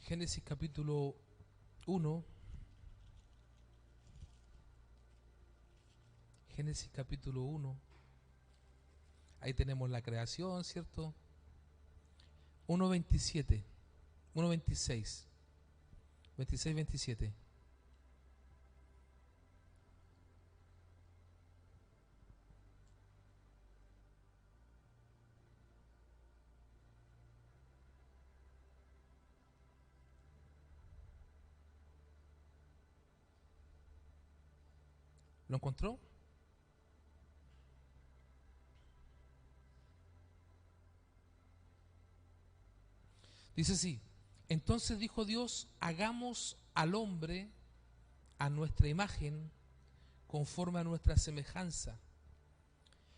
Génesis capítulo 1. Génesis capítulo 1. Ahí tenemos la creación, ¿cierto? 1:27, 1:26, 26, 27. ¿Lo encontró? Dice así: entonces dijo Dios, hagamos al hombre a nuestra imagen, conforme a nuestra semejanza,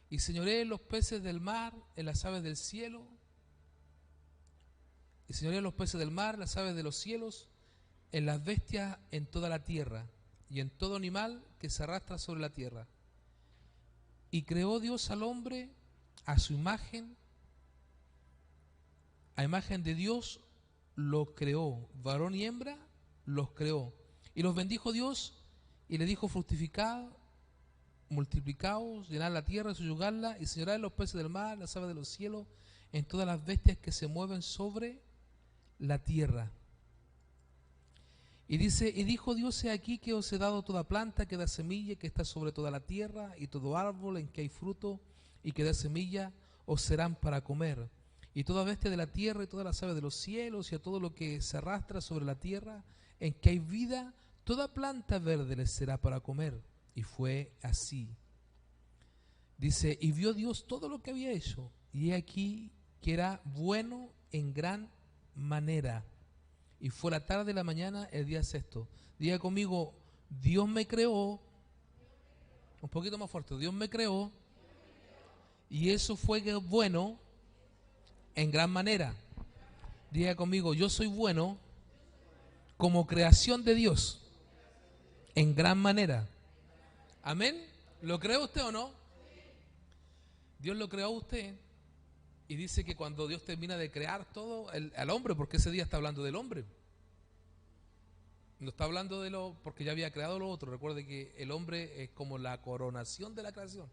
y señoree en los peces del mar, en las aves del cielo, y señoree en los peces del mar, las aves de los cielos, en las bestias, en toda la tierra, y en todo animal que se arrastra sobre la tierra. Y creó Dios al hombre a su imagen, a imagen de Dios los creó, varón y hembra los creó. Y los bendijo Dios y le dijo: fructificad, multiplicaos, llenad la tierra, suyugadla, y señorad en los peces del mar, las aves de los cielos, en todas las bestias que se mueven sobre la tierra. Y dice: y dijo Dios, he aquí que os he dado toda planta que da semilla, que está sobre toda la tierra, y todo árbol en que hay fruto y que da semilla, os serán para comer. Y toda bestia de la tierra y todas las aves de los cielos y a todo lo que se arrastra sobre la tierra, en que hay vida, toda planta verde les será para comer. Y fue así. Dice: y vio Dios todo lo que había hecho, y he aquí que era bueno en gran manera. Y fue la tarde de la mañana el día sexto. Diga conmigo: Dios me creó. Un poquito más fuerte: Dios me creó, y eso fue bueno en gran manera. Diga conmigo: yo soy bueno como creación de Dios en gran manera. Amén. ¿Lo cree usted o no? Dios lo creó a usted, y dice que cuando Dios termina de crear todo al hombre, porque ese día está hablando del hombre, no está hablando de lo, porque ya había creado lo otro. Recuerde que el hombre es como la coronación de la creación,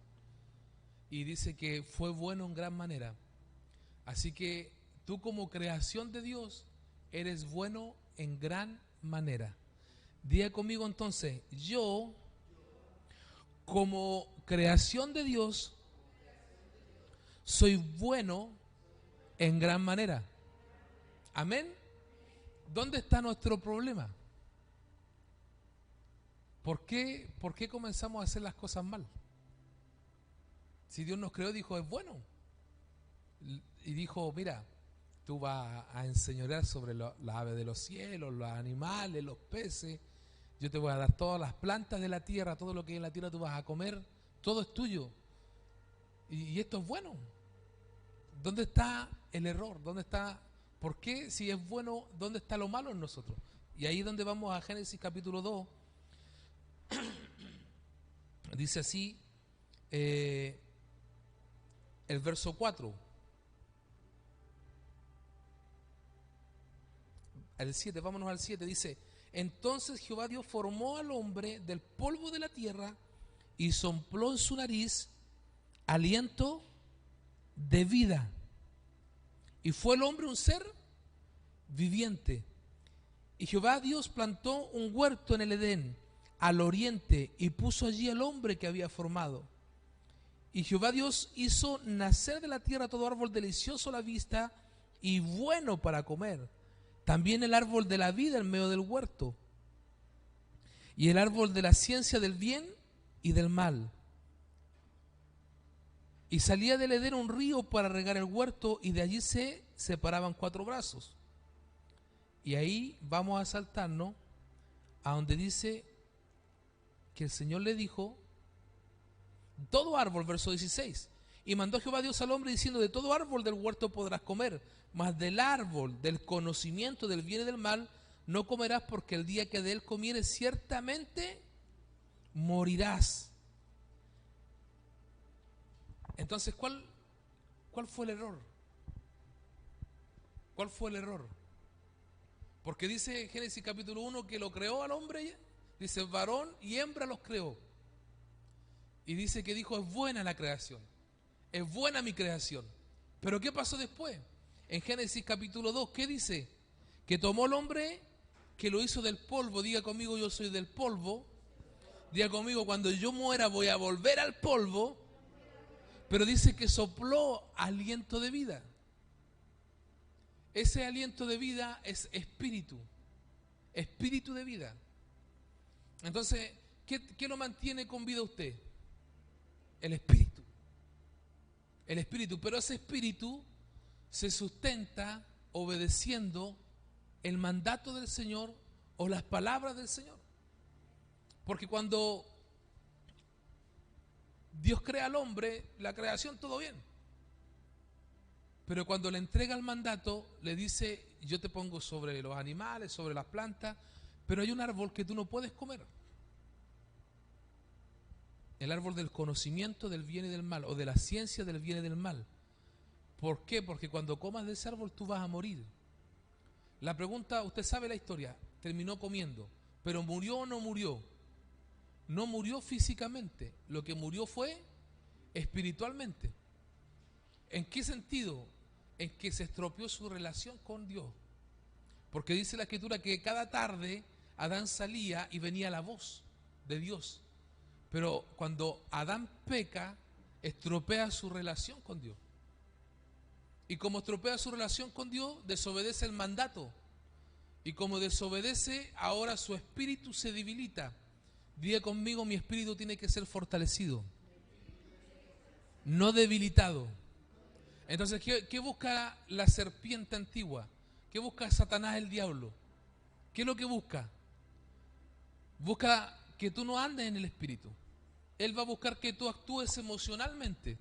y dice que fue bueno en gran manera. Así que tú, como creación de Dios, eres bueno en gran manera. Diga conmigo entonces: yo, como creación de Dios, soy bueno en gran manera. Amén. ¿Dónde está nuestro problema? ¿Por qué comenzamos a hacer las cosas mal? Si Dios nos creó, dijo: es bueno. Y dijo: mira, tú vas a enseñorear sobre las aves de los cielos, los animales, los peces. Yo te voy a dar todas las plantas de la tierra, todo lo que hay en la tierra tú vas a comer, todo es tuyo. Y esto es bueno. ¿Dónde está el error? ¿Dónde está? ¿Por qué, si es bueno, dónde está lo malo en nosotros? Y ahí es donde vamos a Génesis capítulo 2. Dice así, el verso 4 al 7, vámonos al 7. Dice: entonces Jehová Dios formó al hombre del polvo de la tierra y sopló en su nariz aliento de vida, y fue el hombre un ser viviente. Y Jehová Dios plantó un huerto en el Edén, al oriente, y puso allí al hombre que había formado. Y Jehová Dios hizo nacer de la tierra todo árbol delicioso a la vista y bueno para comer, también el árbol de la vida en medio del huerto, y el árbol de la ciencia del bien y del mal. Y salía del Edén un río para regar el huerto, y de allí se separaban 4 brazos. Y ahí vamos a saltarnos a donde dice que el Señor le dijo: todo árbol, verso 16. Y mandó Jehová Dios al hombre diciendo: de todo árbol del huerto podrás comer, mas del árbol del conocimiento del bien y del mal no comerás, porque el día que de él comieres ciertamente morirás. Entonces, ¿cuál fue el error? ¿Cuál fue el error? Porque dice en Génesis capítulo 1 que lo creó al hombre, dice varón y hembra los creó. Y dice que dijo, es buena la creación, es buena mi creación. Pero ¿qué pasó después? En Génesis capítulo 2, ¿qué dice? Que tomó el hombre, que lo hizo del polvo. Diga conmigo, yo soy del polvo. Diga conmigo, cuando yo muera voy a volver al polvo. Pero dice que sopló aliento de vida. Ese aliento de vida es espíritu. Espíritu de vida. Entonces, ¿qué lo mantiene con vida usted? El espíritu. El espíritu. Pero ese espíritu se sustenta obedeciendo el mandato del Señor o las palabras del Señor. Porque cuando Dios crea al hombre, la creación todo bien. Pero cuando le entrega el mandato, le dice, yo te pongo sobre los animales, sobre las plantas, pero hay un árbol que tú no puedes comer. El árbol del conocimiento del bien y del mal, o de la ciencia del bien y del mal. ¿Por qué? Porque cuando comas de ese árbol tú vas a morir. La pregunta, usted sabe la historia, terminó comiendo, pero ¿murió o no murió? No murió físicamente, lo que murió fue espiritualmente. ¿En qué sentido? En que se estropeó su relación con Dios. Porque dice la Escritura que cada tarde Adán salía y venía la voz de Dios. Pero cuando Adán peca, estropea su relación con Dios. Y como estropea su relación con Dios, desobedece el mandato. Y como desobedece, ahora su espíritu se debilita. Diga conmigo, mi espíritu tiene que ser fortalecido, no debilitado. Entonces, ¿qué busca la serpiente antigua? ¿Qué busca Satanás, el diablo? ¿Qué es lo que busca? Busca que tú no andes en el espíritu. Él va a buscar que tú actúes emocionalmente.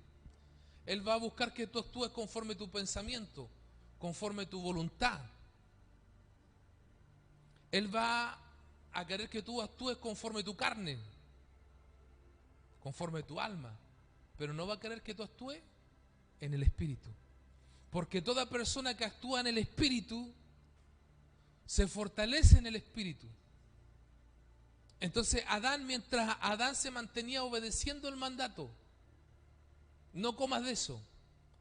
Él va a buscar que tú actúes conforme tu pensamiento, conforme tu voluntad. Él va a querer que tú actúes conforme tu carne, conforme tu alma, pero no va a querer que tú actúes en el espíritu. Porque toda persona que actúa en el espíritu se fortalece en el espíritu. Entonces Adán, mientras Adán se mantenía obedeciendo el mandato, no comas de eso,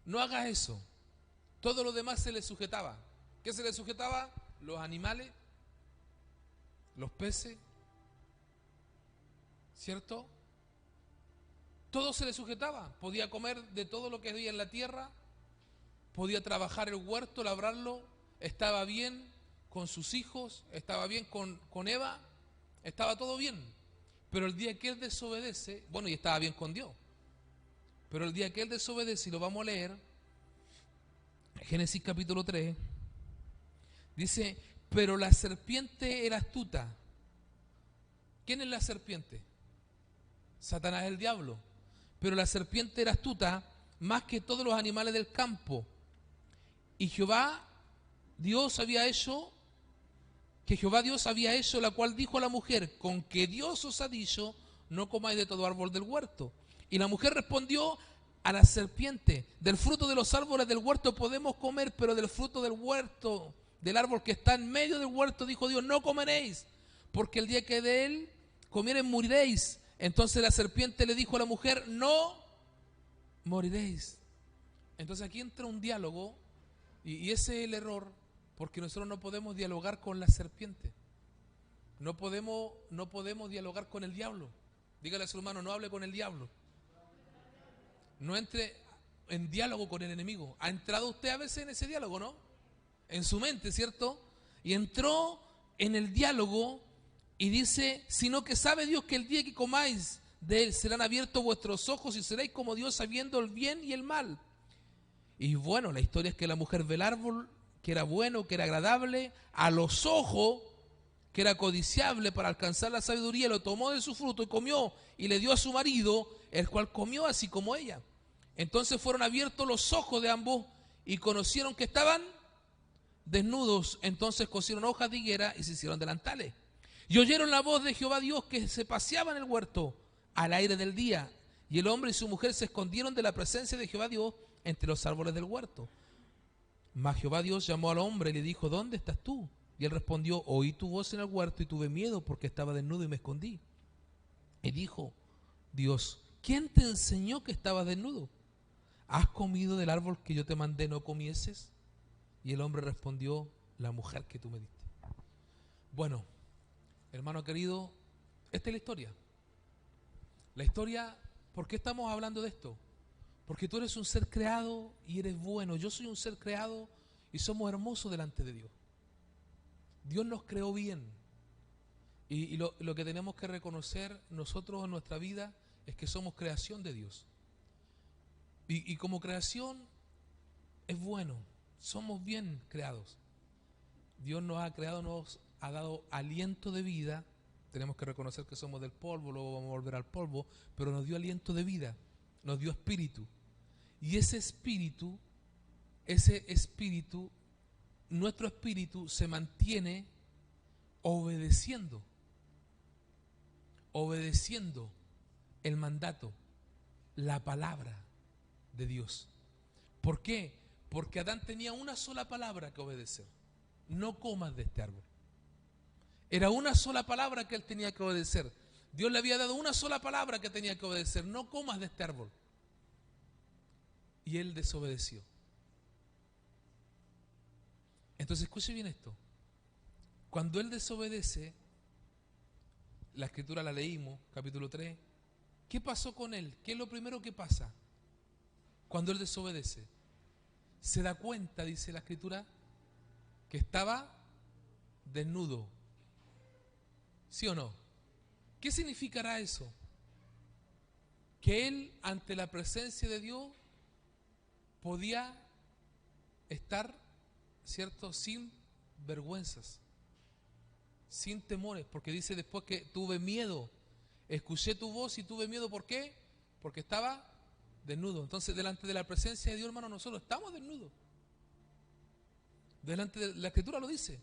no hagas eso, todo lo demás se le sujetaba. ¿Qué se le sujetaba? Los animales, los peces, ¿cierto? Todo se le sujetaba. Podía comer de todo lo que había en la tierra, podía trabajar el huerto, labrarlo, estaba bien con sus hijos, estaba bien con Eva, estaba todo bien. Pero el día que él desobedece, bueno, y estaba bien con Dios, pero el día que él desobedece, y lo vamos a leer, Génesis capítulo 3, dice, pero la serpiente era astuta. ¿Quién es la serpiente? Satanás, el diablo. Pero la serpiente era astuta más que todos los animales del campo. Y Jehová Dios había hecho, la cual dijo a la mujer, con que Dios os ha dicho, no comáis de todo árbol del huerto. Y la mujer respondió a la serpiente, del fruto de los árboles del huerto podemos comer, pero del fruto del huerto, del árbol que está en medio del huerto, dijo Dios, no comeréis, porque el día que de él comiereis moriréis. Entonces la serpiente le dijo a la mujer, no moriréis. Entonces aquí entra un diálogo, y ese es el error, porque nosotros no podemos dialogar con la serpiente. No podemos dialogar con el diablo. Dígale a su hermano, no hable con el diablo. No entre en diálogo con el enemigo. ¿Ha entrado usted a veces en ese diálogo, no? En su mente, ¿cierto? Y entró en el diálogo y dice, sino que sabe Dios que el día que comáis de él serán abiertos vuestros ojos y seréis como Dios sabiendo el bien y el mal. Y bueno, la historia es que la mujer ve el árbol, que era bueno, que era agradable, a los ojos, que era codiciable para alcanzar la sabiduría, lo tomó de su fruto y comió, y le dio a su marido, el cual comió así como ella. Entonces fueron abiertos los ojos de ambos y conocieron que estaban desnudos. Entonces cosieron hojas de higuera y se hicieron delantales. Y oyeron la voz de Jehová Dios que se paseaba en el huerto al aire del día. Y el hombre y su mujer se escondieron de la presencia de Jehová Dios entre los árboles del huerto. Mas Jehová Dios llamó al hombre y le dijo, ¿dónde estás tú? Y él respondió: oí tu voz en el huerto y tuve miedo porque estaba desnudo y me escondí. Y dijo Dios: ¿quién te enseñó que estabas desnudo? ¿Has comido del árbol que yo te mandé no comieses? Y el hombre respondió: la mujer que tú me diste. Bueno, hermano querido, esta es la historia. La historia, ¿por qué estamos hablando de esto? Porque tú eres un ser creado y eres bueno. Yo soy un ser creado y somos hermosos delante de Dios. Dios nos creó bien. Y lo que tenemos que reconocer nosotros en nuestra vida es que somos creación de Dios. Y como creación es bueno, somos bien creados. Dios nos ha creado, nos ha dado aliento de vida. Tenemos que reconocer que somos del polvo, luego vamos a volver al polvo, pero nos dio aliento de vida, nos dio espíritu. Y ese espíritu, nuestro espíritu se mantiene obedeciendo el mandato, la palabra de Dios. ¿Por qué? Porque Adán tenía una sola palabra que obedecer: no comas de este árbol. Era una sola palabra que él tenía que obedecer. Dios le había dado una sola palabra que tenía que obedecer: no comas de este árbol. Y él desobedeció. Entonces escuche bien esto. Cuando él desobedece, la escritura la leímos, capítulo 3. ¿Qué pasó con él? ¿Qué es lo primero que pasa cuando él desobedece? Se da cuenta, dice la escritura, que estaba desnudo. ¿Sí o no? ¿Qué significará eso? Que él, ante la presencia de Dios, podía estar, ¿cierto?, sin vergüenzas, sin temores, porque dice después que tuve miedo, escuché tu voz y tuve miedo. ¿Por qué? Porque estaba desnudo. Entonces, delante de la presencia de Dios, hermano, nosotros estamos desnudos. Delante de la escritura lo dice,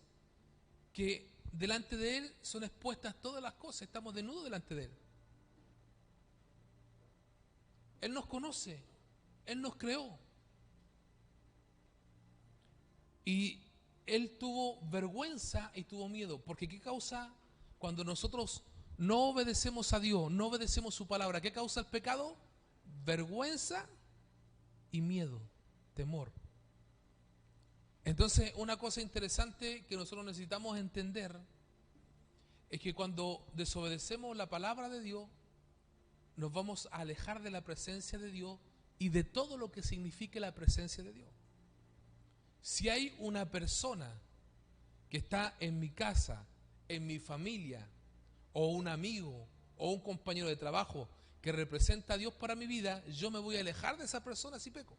que delante de Él son expuestas todas las cosas, estamos desnudos delante de Él. Él nos conoce, Él nos creó. Y Él tuvo vergüenza y tuvo miedo, porque ¿qué causa cuando nosotros no obedecemos a Dios, no obedecemos su palabra? ¿Qué causa el pecado? Vergüenza y miedo, temor. Entonces, una cosa interesante que nosotros necesitamos entender es que cuando desobedecemos la palabra de Dios, nos vamos a alejar de la presencia de Dios y de todo lo que signifique la presencia de Dios. Si hay una persona que está en mi casa, en mi familia, o un amigo, o un compañero de trabajo que representa a Dios para mi vida, yo me voy a alejar de esa persona si peco.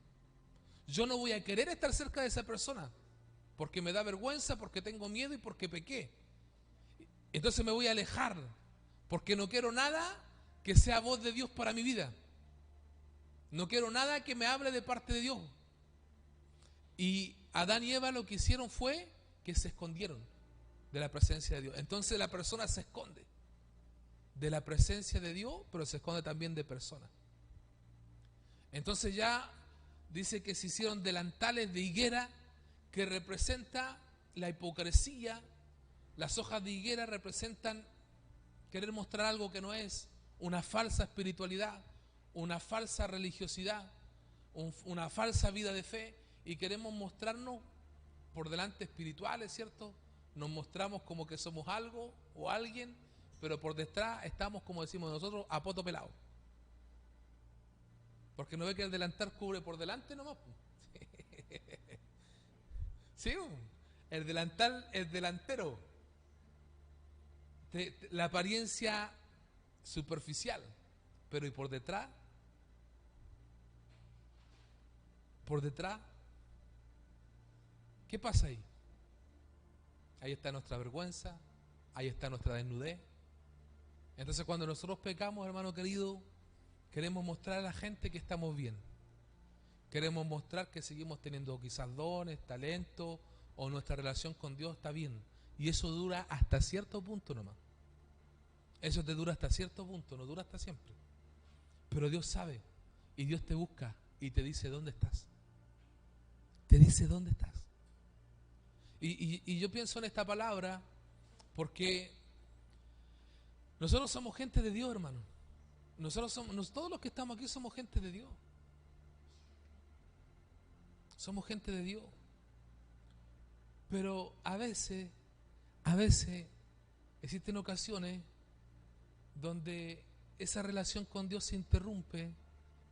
Yo no voy a querer estar cerca de esa persona porque me da vergüenza, porque tengo miedo y porque pequé. Entonces me voy a alejar porque no quiero nada que sea voz de Dios para mi vida. No quiero nada que me hable de parte de Dios. Y Adán y Eva lo que hicieron fue que se escondieron de la presencia de Dios. Entonces la persona se esconde de la presencia de Dios, pero se esconde también de personas. Entonces ya dice que se hicieron delantales de higuera, que representa la hipocresía. Las hojas de higuera representan querer mostrar algo que no es, una falsa espiritualidad, una falsa religiosidad, una falsa vida de fe, y queremos mostrarnos por delante espirituales, ¿cierto? Nos mostramos como que somos algo o alguien, pero por detrás estamos, como decimos nosotros, a poto pelado. Porque no ve que el delantal cubre por delante nomás. Sí, el delantal es delantero. La apariencia superficial, pero ¿y por detrás? Por detrás, ¿qué pasa ahí? Ahí está nuestra vergüenza, ahí está nuestra desnudez. Entonces cuando nosotros pecamos, hermano querido, queremos mostrar a la gente que estamos bien. Queremos mostrar que seguimos teniendo quizás dones, talentos, o nuestra relación con Dios está bien. Y eso dura hasta cierto punto nomás. Eso te dura hasta cierto punto, no dura hasta siempre. Pero Dios sabe, y Dios te busca y te dice dónde estás. Te dice dónde estás. Y yo pienso en esta palabra porque nosotros somos gente de Dios, hermano. Todos los que estamos aquí somos gente de Dios. Somos gente de Dios. Pero a veces existen ocasiones donde esa relación con Dios se interrumpe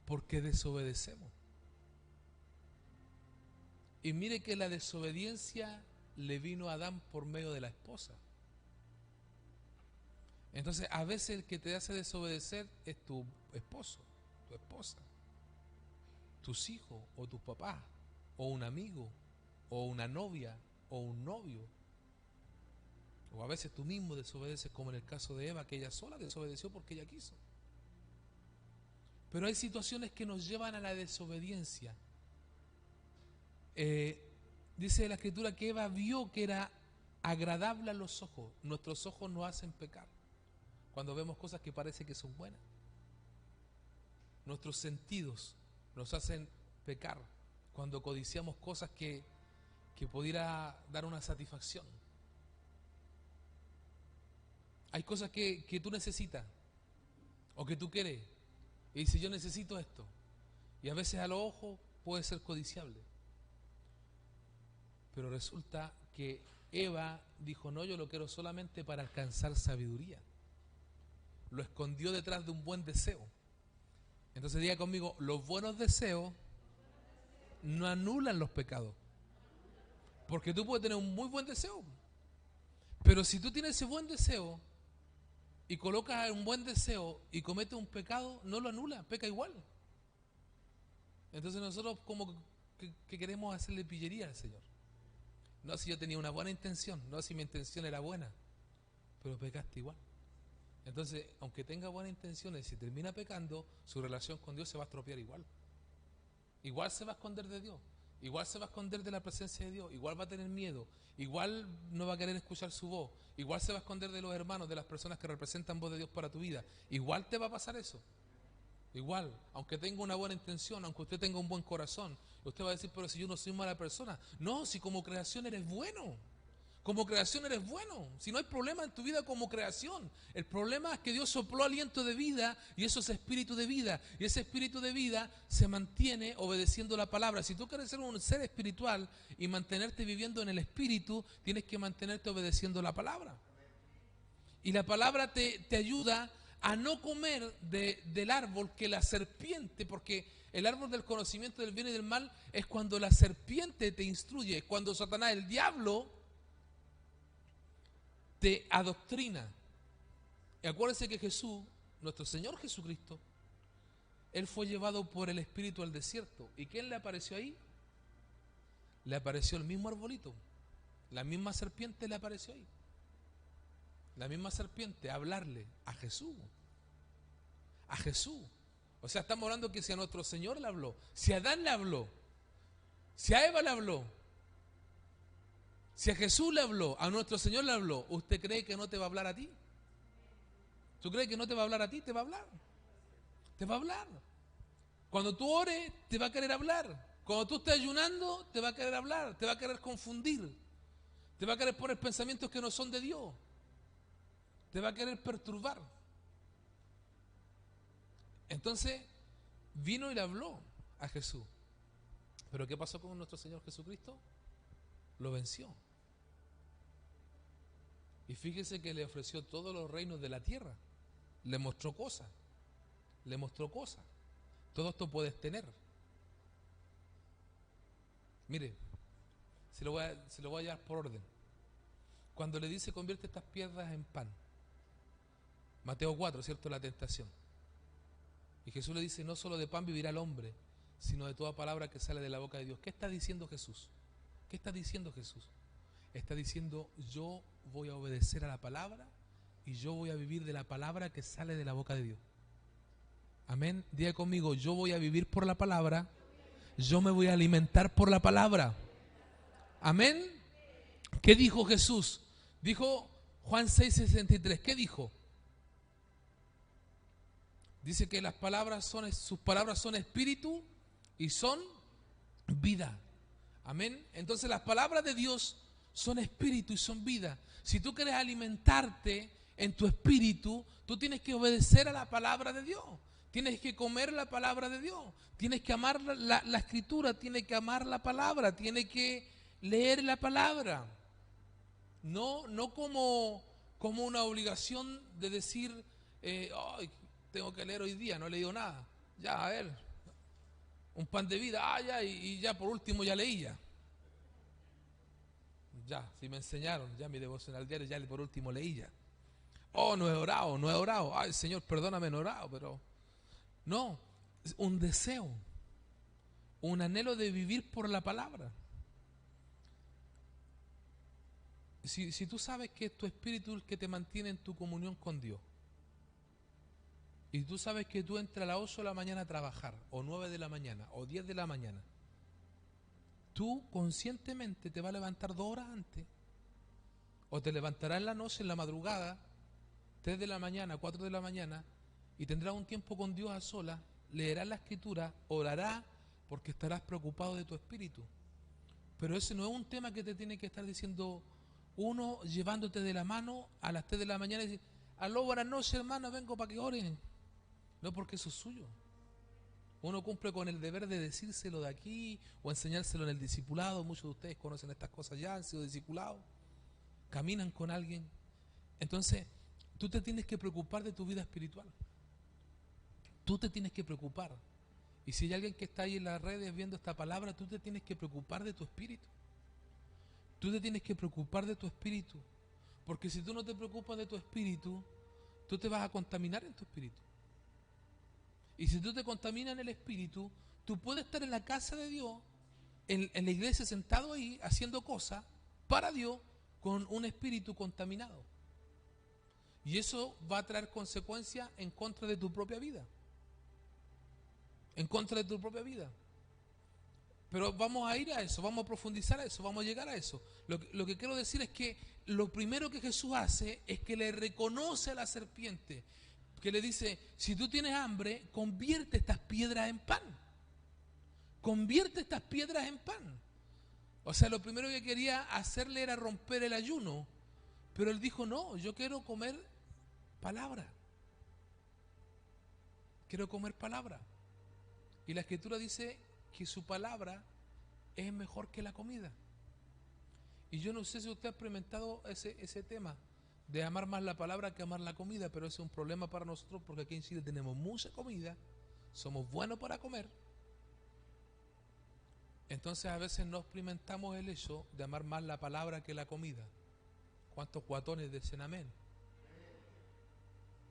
porque desobedecemos. Y mire que la desobediencia le vino a Adán por medio de la esposa. Entonces, a veces el que te hace desobedecer es tu esposo, tu esposa, tus hijos o tus papás, o un amigo, o una novia, o un novio. O a veces tú mismo desobedeces, como en el caso de Eva, que ella sola desobedeció porque ella quiso. Pero hay situaciones que nos llevan a la desobediencia. Dice la Escritura que Eva vio que era agradable a los ojos. Nuestros ojos nos hacen pecar cuando vemos cosas que parece que son buenas. Nuestros sentidos nos hacen pecar cuando codiciamos cosas que pudiera dar una satisfacción. Hay cosas que tú necesitas o que tú quieres y dices, yo necesito esto, y a veces a los ojos puede ser codiciable, pero resulta que Eva dijo, no, yo lo quiero solamente para alcanzar sabiduría. Lo escondió detrás de un buen deseo. Entonces diga conmigo, los buenos deseos no anulan los pecados. Porque tú puedes tener un muy buen deseo, pero si tú tienes ese buen deseo y colocas un buen deseo y cometes un pecado, no lo anula, peca igual. Entonces nosotros como que queremos hacerle pillería al Señor. No, si yo tenía una buena intención, no, si mi intención era buena, pero pecaste igual. Entonces, aunque tenga buenas intenciones, si termina pecando, su relación con Dios se va a estropear igual. Igual se va a esconder de Dios, igual se va a esconder de la presencia de Dios, igual va a tener miedo, igual no va a querer escuchar su voz, igual se va a esconder de los hermanos, de las personas que representan voz de Dios para tu vida. Igual te va a pasar eso. Igual, aunque tenga una buena intención, aunque usted tenga un buen corazón, usted va a decir, pero si yo no soy mala persona. No, si como creación eres bueno. Como creación eres bueno. Si no hay problema en tu vida como creación. El problema es que Dios sopló aliento de vida y eso es espíritu de vida. Y ese espíritu de vida se mantiene obedeciendo la palabra. Si tú quieres ser un ser espiritual y mantenerte viviendo en el espíritu, tienes que mantenerte obedeciendo la palabra. Y la palabra te ayuda a no comer del árbol que la serpiente, porque el árbol del conocimiento del bien y del mal es cuando la serpiente te instruye, cuando Satanás, el diablo, te adoctrina. Y acuérdense que Jesús, nuestro Señor Jesucristo, Él fue llevado por el Espíritu al desierto. ¿Y quién le apareció ahí? Le apareció el mismo arbolito. La misma serpiente le apareció ahí. La misma serpiente a hablarle a Jesús. A Jesús. O sea, estamos hablando que si a nuestro Señor le habló, si a Adán le habló, si a Eva le habló, si a Jesús le habló, a nuestro Señor le habló, ¿usted cree que no te va a hablar a ti? ¿Tú crees que no te va a hablar a ti? Te va a hablar. Te va a hablar. Cuando tú ores, te va a querer hablar. Cuando tú estés ayunando, te va a querer hablar. Te va a querer confundir. Te va a querer poner pensamientos que no son de Dios. Te va a querer perturbar. Entonces, vino y le habló a Jesús. ¿Pero qué pasó con nuestro Señor Jesucristo? Lo venció. Y fíjese que le ofreció todos los reinos de la tierra. Le mostró cosas. Le mostró cosas. Todo esto puedes tener. Mire, se lo voy a llevar por orden. Cuando le dice convierte estas piedras en pan. Mateo 4, ¿cierto? La tentación. Y Jesús le dice, no solo de pan vivirá el hombre, sino de toda palabra que sale de la boca de Dios. ¿Qué está diciendo Jesús? ¿Qué está diciendo Jesús? Está diciendo, yo voy a obedecer a la palabra y yo voy a vivir de la palabra que sale de la boca de Dios. Amén. Diga conmigo, yo voy a vivir por la palabra, yo me voy a alimentar por la palabra. Amén. ¿Qué dijo Jesús? Dijo Juan 6:63. ¿Qué dijo? Dice que sus palabras son espíritu y son vida. Amén. Entonces las palabras de Dios son espíritu y son vida. Si tú quieres alimentarte en tu espíritu, tú tienes que obedecer a la palabra de Dios. Tienes que comer la palabra de Dios. Tienes que amar la escritura, tienes que amar la palabra, tienes que leer la palabra. No como una obligación de decir, "Ay, tengo que leer hoy día, no he leído nada. Ya, a ver, un pan de vida, ya, y ya por último ya leí ya. Ya, si me enseñaron, ya mi devocional diario, ya por último leí ya. Oh, no he orado, no he orado. Ay, Señor, perdóname, no he orado, pero... No, es un deseo, un anhelo de vivir por la palabra. Si tú sabes que es tu espíritu el que te mantiene en tu comunión con Dios, y tú sabes que tú entras a las 8 de la mañana a trabajar, o 9 de la mañana, o 10 de la mañana, tú conscientemente te vas a levantar 2 horas antes, o te levantarás en la noche, en la madrugada, 3 de la mañana, 4 de la mañana, y tendrás un tiempo con Dios a solas, leerás la escritura, orarás, porque estarás preocupado de tu espíritu. Pero ese no es un tema que te tiene que estar diciendo uno llevándote de la mano a las 3 de la mañana y decir, aló, buenas noches hermano, vengo para que oren. No, porque eso es suyo. Uno cumple con el deber de decírselo de aquí o enseñárselo en el discipulado. Muchos de ustedes conocen estas cosas ya, han sido discipulados, caminan con alguien. Entonces, tú te tienes que preocupar de tu vida espiritual. Tú te tienes que preocupar. Y si hay alguien que está ahí en las redes viendo esta palabra, tú te tienes que preocupar de tu espíritu. Tú te tienes que preocupar de tu espíritu. Porque si tú no te preocupas de tu espíritu, tú te vas a contaminar en tu espíritu. Y si tú te contaminas en el espíritu, tú puedes estar en la casa de Dios, en la iglesia sentado ahí, haciendo cosas para Dios, con un espíritu contaminado. Y eso va a traer consecuencias en contra de tu propia vida. En contra de tu propia vida. Pero vamos a ir a eso, vamos a profundizar a eso, vamos a llegar a eso. Lo que quiero decir es que lo primero que Jesús hace es que le reconoce a la serpiente, que le dice, si tú tienes hambre, convierte estas piedras en pan. Convierte estas piedras en pan. O sea, lo primero que quería hacerle era romper el ayuno, pero él dijo, no, yo quiero comer palabra. Quiero comer palabra. Y la escritura dice que su palabra es mejor que la comida. Y yo no sé si usted ha experimentado ese tema de amar más la palabra que amar la comida, pero ese es un problema para nosotros porque aquí en Chile tenemos mucha comida, somos buenos para comer. Entonces a veces no experimentamos el hecho de amar más la palabra que la comida. ¿Cuántos guatones dicen amén?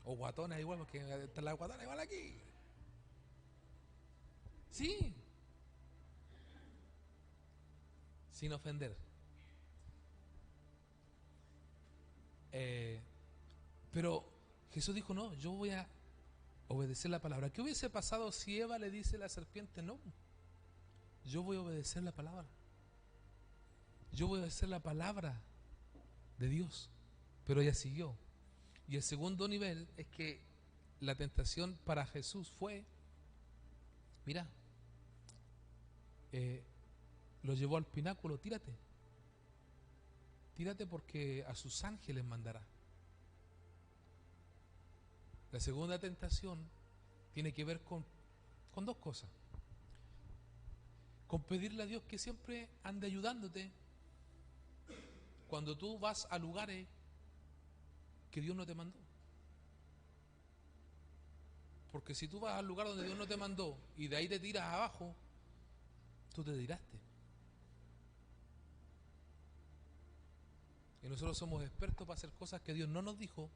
O guatones igual, porque están las guatonas igual aquí. Sí, sin ofender. Pero Jesús dijo, no, yo voy a obedecer la palabra. ¿Qué hubiese pasado si Eva le dice a la serpiente, no, yo voy a obedecer la palabra? Yo voy a obedecer la palabra de Dios. Pero ella siguió. Y el segundo nivel es que la tentación para Jesús fue, mira, lo llevó al pináculo, tírate. Tírate porque a sus ángeles mandará. La segunda tentación tiene que ver con dos cosas. Con pedirle a Dios que siempre ande ayudándote cuando tú vas a lugares que Dios no te mandó. Porque si tú vas al lugar donde Dios no te mandó y de ahí te tiras abajo, tú te tiraste. Y nosotros somos expertos para hacer cosas que Dios no nos dijo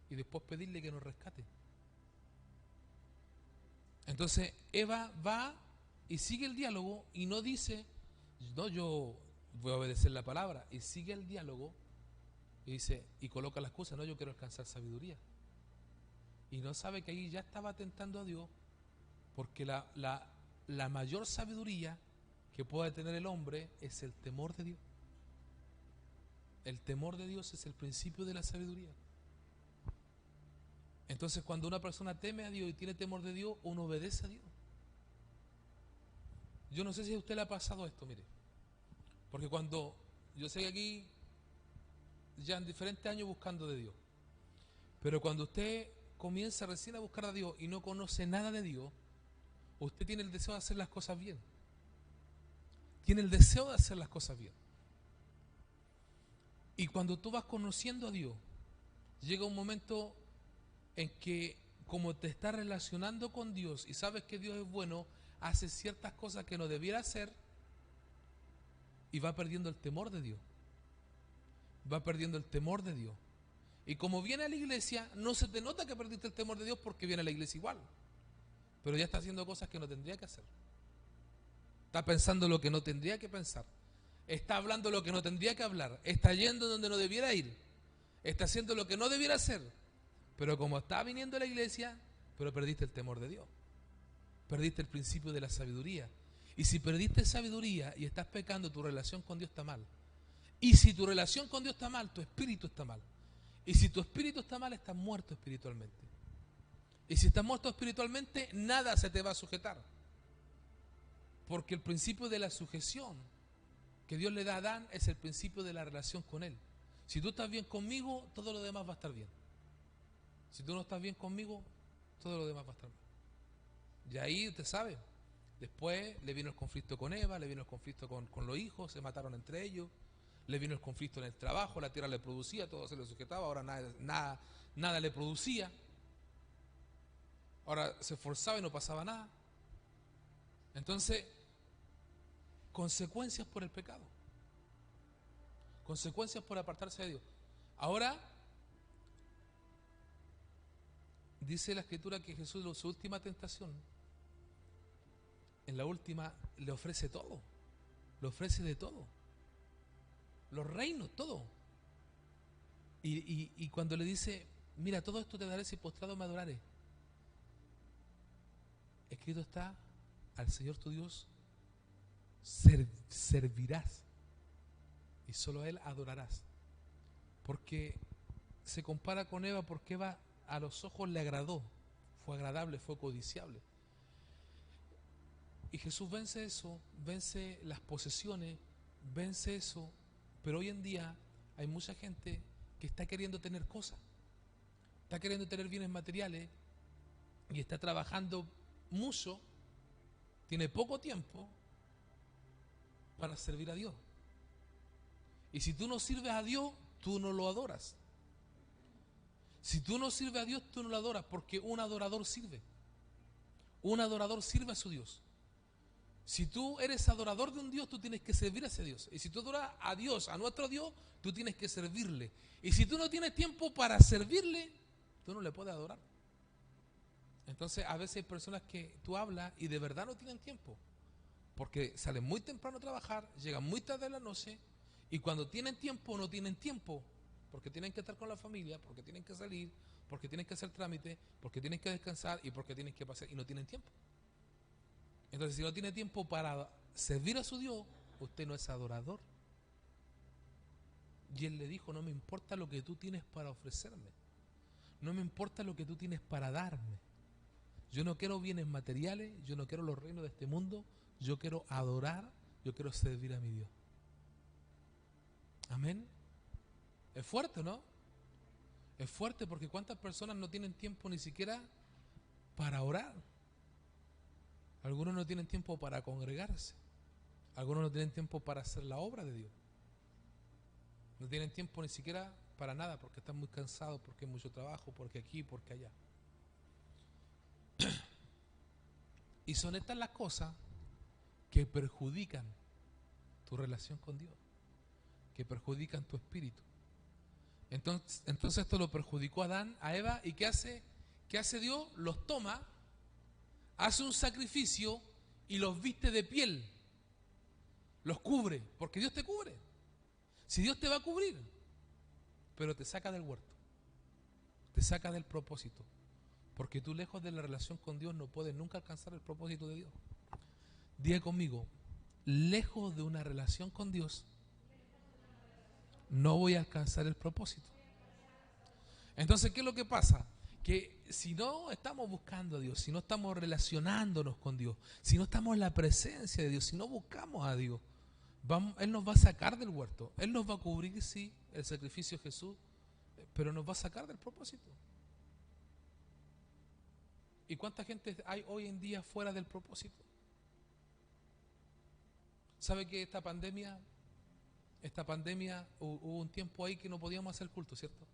y después pedirle que nos rescate. Entonces Eva va y sigue el diálogo y no dice, no, yo voy a obedecer la palabra, y sigue el diálogo y dice, y coloca la excusa, no, yo quiero alcanzar sabiduría. Y no sabe que ahí ya estaba tentando a Dios, porque la mayor sabiduría que puede tener el hombre es el temor de Dios. El temor de Dios es el principio de la sabiduría. Entonces cuando una persona teme a Dios y tiene temor de Dios, uno obedece a Dios. Yo no sé si a usted le ha pasado esto, mire. Porque cuando, yo sé que aquí ya en diferentes años buscando de Dios. Pero cuando usted comienza recién a buscar a Dios y no conoce nada de Dios, usted tiene el deseo de hacer las cosas bien. Tiene el deseo de hacer las cosas bien. Y cuando tú vas conociendo a Dios, llega un momento en que, como te estás relacionando con Dios y sabes que Dios es bueno, haces ciertas cosas que no debiera hacer y va perdiendo el temor de Dios. Va perdiendo el temor de Dios. Y como viene a la iglesia, no se te nota que perdiste el temor de Dios porque viene a la iglesia igual. Pero ya está haciendo cosas que no tendría que hacer. Está pensando lo que no tendría que pensar. Está hablando lo que no tendría que hablar. Está yendo donde no debiera ir. Está haciendo lo que no debiera hacer. Pero como está viniendo a la iglesia, pero perdiste el temor de Dios. Perdiste el principio de la sabiduría. Y si perdiste sabiduría y estás pecando, tu relación con Dios está mal. Y si tu relación con Dios está mal, tu espíritu está mal. Y si tu espíritu está mal, estás muerto espiritualmente. Y si estás muerto espiritualmente, nada se te va a sujetar. Porque el principio de la sujeción que Dios le da a Adán es el principio de la relación con él. Si tú estás bien conmigo, todo lo demás va a estar bien. Si tú no estás bien conmigo, todo lo demás va a estar mal. Y ahí usted sabe, después le vino el conflicto con Eva, le vino el conflicto con los hijos, se mataron entre ellos, le vino el conflicto en el trabajo, la tierra le producía, todo se le sujetaba, ahora nada le producía. Ahora se esforzaba y no pasaba nada. Entonces, consecuencias por el pecado. Consecuencias por apartarse de Dios. Ahora, dice la Escritura que Jesús en su última tentación, en la última, le ofrece todo. Le ofrece de todo. Los reinos, todo. Y cuando le dice, mira, todo esto te daré si postrado me adorares. Escrito está, al Señor tu Dios servirás y solo a Él adorarás. Porque se compara con Eva, porque Eva a los ojos le agradó, fue agradable, fue codiciable. Y Jesús vence eso, vence las posesiones, vence eso, pero hoy en día hay mucha gente que está queriendo tener cosas, está queriendo tener bienes materiales y está trabajando mucho, tiene poco tiempo para servir a Dios. Y si tú no sirves a Dios, tú no lo adoras. Si tú no sirves a Dios, tú no lo adoras, porque un adorador sirve. Un adorador sirve a su Dios. Si tú eres adorador de un Dios, tú tienes que servir a ese Dios. Y si tú adoras a Dios, a nuestro Dios, tú tienes que servirle. Y si tú no tienes tiempo para servirle, tú no le puedes adorar. Entonces a veces hay personas que tú hablas y de verdad no tienen tiempo, porque salen muy temprano a trabajar, llegan muy tarde en la noche, y cuando tienen tiempo no tienen tiempo, porque tienen que estar con la familia, porque tienen que salir, porque tienen que hacer trámites, porque tienen que descansar y porque tienen que pasar, y no tienen tiempo. Entonces si no tiene tiempo para servir a su Dios, usted no es adorador. Y él le dijo, no me importa lo que tú tienes para ofrecerme, no me importa lo que tú tienes para darme. Yo no quiero bienes materiales, yo no quiero los reinos de este mundo, yo quiero adorar, yo quiero servir a mi Dios. Amén. Es fuerte, ¿no? Es fuerte, porque ¿cuántas personas no tienen tiempo ni siquiera para orar? Algunos no tienen tiempo para congregarse. Algunos no tienen tiempo para hacer la obra de Dios. No tienen tiempo ni siquiera para nada, porque están muy cansados, porque hay mucho trabajo, porque aquí, porque allá. Y son estas las cosas que perjudican tu relación con Dios, que perjudican tu espíritu. Entonces esto lo perjudicó a Adán, a Eva, y ¿qué hace? ¿Qué hace Dios? Los toma, hace un sacrificio y los viste de piel, los cubre, porque Dios te cubre. Si Dios te va a cubrir, pero te saca del huerto, te saca del propósito, porque tú lejos de la relación con Dios no puedes nunca alcanzar el propósito de Dios. Diga conmigo, lejos de una relación con Dios no voy a alcanzar el propósito. Entonces, ¿qué es lo que pasa? Que si no estamos buscando a Dios, si no estamos relacionándonos con Dios, si no estamos en la presencia de Dios, si no buscamos a Dios, Él nos va a sacar del huerto. Él nos va a cubrir, sí, el sacrificio de Jesús, pero nos va a sacar del propósito. ¿Y cuánta gente hay hoy en día fuera del propósito? ¿Sabe que esta pandemia hubo un tiempo ahí que no podíamos hacer culto, ¿cierto?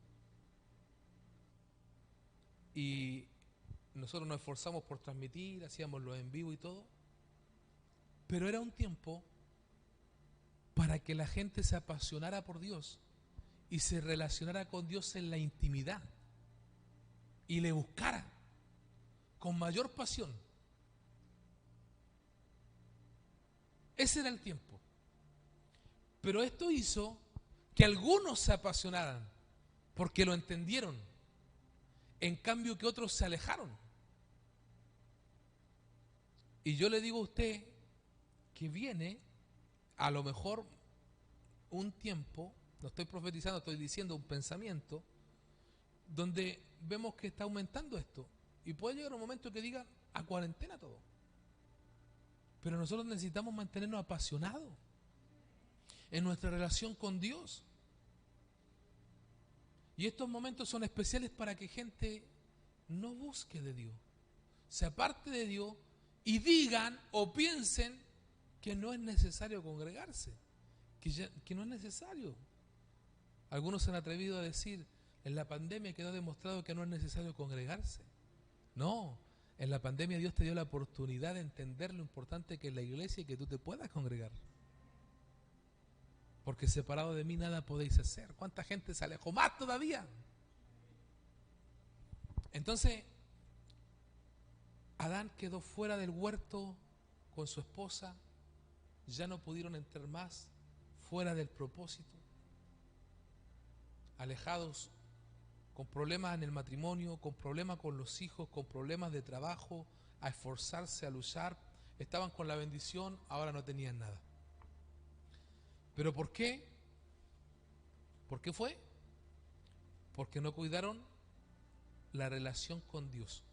Y nosotros nos esforzamos por transmitir, hacíamos los en vivo y todo, pero era un tiempo para que la gente se apasionara por Dios y se relacionara con Dios en la intimidad y le buscara con mayor pasión. Ese era el tiempo. Pero esto hizo que algunos se apasionaran porque lo entendieron, en cambio que otros se alejaron. Y yo le digo a usted que viene a lo mejor un tiempo, no estoy profetizando, estoy diciendo un pensamiento, donde vemos que está aumentando esto. Y puede llegar un momento que diga, a cuarentena todo. Pero nosotros necesitamos mantenernos apasionados en nuestra relación con Dios. Y estos momentos son especiales para que gente no busque de Dios, se aparte de Dios y digan o piensen que no es necesario congregarse, que no es necesario. Algunos se han atrevido a decir, en la pandemia quedó demostrado que no es necesario congregarse. No, en la pandemia Dios te dio la oportunidad de entender lo importante que es la iglesia y que tú te puedas congregar. Porque separado de mí nada podéis hacer. ¿Cuánta gente se alejó más todavía? Entonces, Adán quedó fuera del huerto con su esposa, ya no pudieron entrar más, fuera del propósito, alejados, con problemas en el matrimonio, con problemas con los hijos, con problemas de trabajo, a esforzarse, a luchar. Estaban con la bendición, ahora no tenían nada. ¿Pero por qué? ¿Por qué fue? Porque no cuidaron la relación con Dios.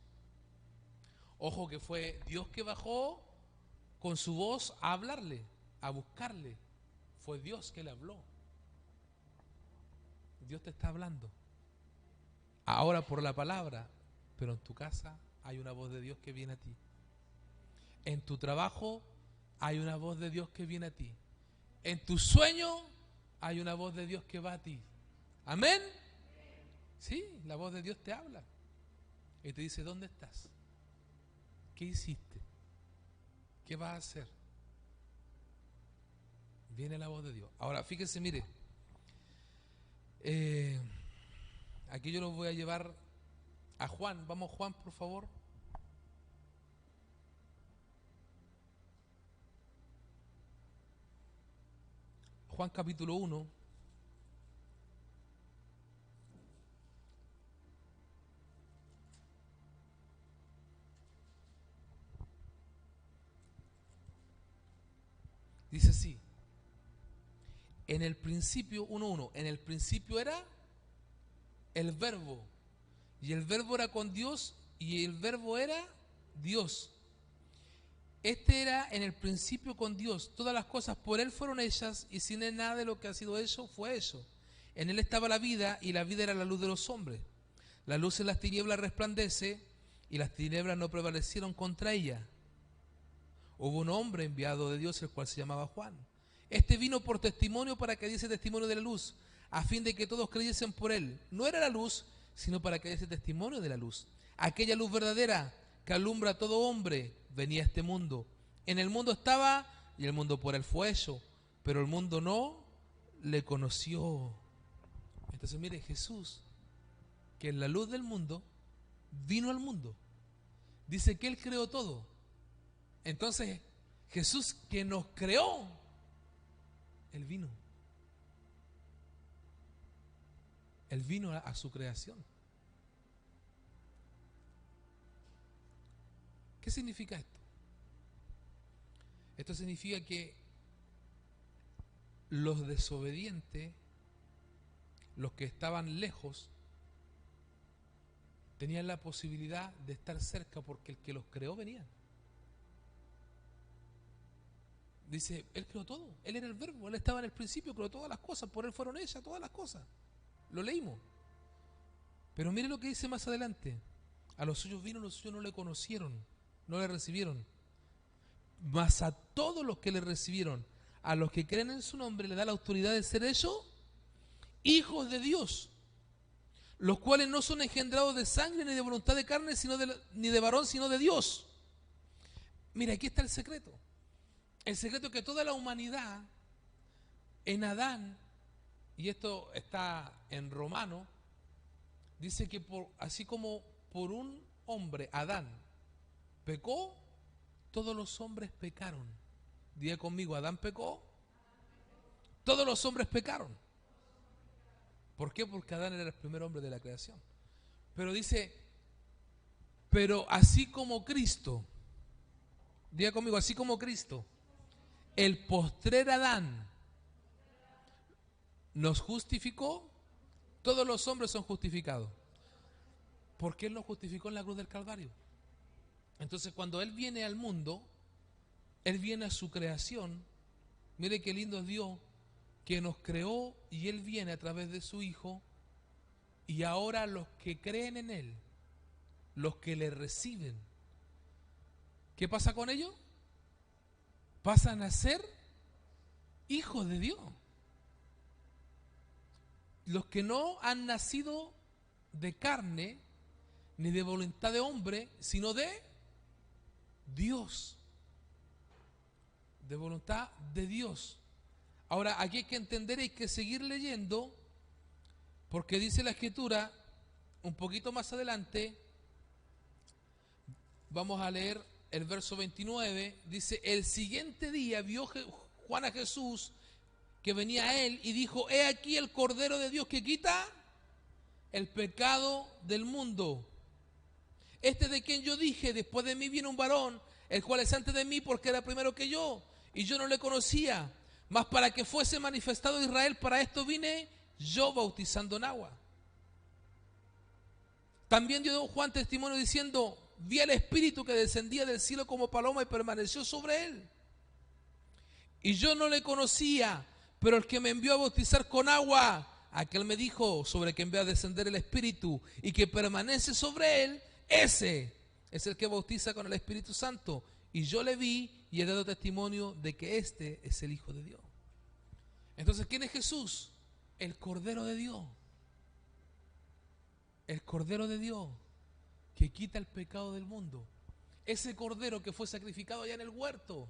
Ojo que fue Dios que bajó con su voz a hablarle, a buscarle. Fue Dios que le habló. Dios te está hablando. Ahora por la palabra, pero en tu casa hay una voz de Dios que viene a ti. En tu trabajo hay una voz de Dios que viene a ti. En tu sueño hay una voz de Dios que va a ti. ¿Amén? Sí, la voz de Dios te habla y te dice, ¿dónde estás? ¿Qué hiciste? ¿Qué vas a hacer? Viene la voz de Dios. Ahora, fíjense, mire, aquí yo los voy a llevar a Juan. Vamos, Juan, por favor. Juan capítulo 1. Dice así. En el principio, 1:1, en el principio era el verbo. Y el verbo era con Dios y el verbo era Dios. Este era en el principio con Dios. Todas las cosas por Él fueron hechas y sin Él nada de lo que ha sido hecho fue hecho. En Él estaba la vida y la vida era la luz de los hombres. La luz en las tinieblas resplandece y las tinieblas no prevalecieron contra ella. Hubo un hombre enviado de Dios, el cual se llamaba Juan. Este vino por testimonio para que diese testimonio de la luz, a fin de que todos creyesen por Él. No era la luz, sino para que diese testimonio de la luz. Aquella luz verdadera que alumbra a todo hombre venía a este mundo. En el mundo estaba y el mundo por Él fue hecho, pero el mundo no le conoció. Entonces mire, Jesús, que es la luz del mundo, vino al mundo. Dice que Él creó todo. Entonces Jesús que nos creó, Él vino. Él vino a su creación. ¿Qué significa esto? Esto significa que los desobedientes, los que estaban lejos, tenían la posibilidad de estar cerca porque el que los creó venía. Dice, Él creó todo, Él era el verbo, Él estaba en el principio, creó todas las cosas, por Él fueron hechas todas las cosas. Lo leímos. Pero mire lo que dice más adelante. A los suyos vino, los suyos no le conocieron, no le recibieron. Mas a todos los que le recibieron, a los que creen en su nombre, le da la autoridad de ser hechos hijos de Dios, los cuales no son engendrados de sangre ni de voluntad de carne, ni de varón, sino de Dios. Mira, aquí está el secreto. El secreto es que toda la humanidad en Adán, y esto está en Romano, dice que así como por un hombre, Adán, pecó, todos los hombres pecaron. Diga conmigo, Adán pecó, todos los hombres pecaron. ¿Por qué? Porque Adán era el primer hombre de la creación. Pero dice, pero así como Cristo, diga conmigo, así como Cristo, el postrer Adán nos justificó, todos los hombres son justificados. Porque Él nos justificó en la cruz del Calvario. Entonces cuando Él viene al mundo, Él viene a su creación. Mire qué lindo es Dios, que nos creó y Él viene a través de su Hijo. Y ahora los que creen en Él, los que le reciben, ¿qué pasa con ellos? Pasan a ser hijos de Dios. Los que no han nacido de carne ni de voluntad de hombre, sino de Dios, de voluntad de Dios. Ahora, aquí hay que entender, hay que seguir leyendo, porque dice la Escritura, un poquito más adelante, vamos a leer el verso 29, dice, el siguiente día vio Juan a Jesús que venía a él y dijo, he aquí el Cordero de Dios que quita el pecado del mundo. Este de quien yo dije, después de mí viene un varón, el cual es antes de mí porque era primero que yo, y yo no le conocía, mas para que fuese manifestado Israel, para esto vine yo bautizando en agua. También dio Juan testimonio diciendo, vi al Espíritu que descendía del cielo como paloma y permaneció sobre él. Y yo no le conocía, pero el que me envió a bautizar con agua, aquel me dijo, sobre quien ve a descender el Espíritu y que permanece sobre él, ese es el que bautiza con el Espíritu Santo. Y yo le vi y he dado testimonio de que este es el Hijo de Dios. Entonces, ¿quién es Jesús? El Cordero de Dios. El Cordero de Dios que quita el pecado del mundo. Ese Cordero que fue sacrificado allá en el huerto.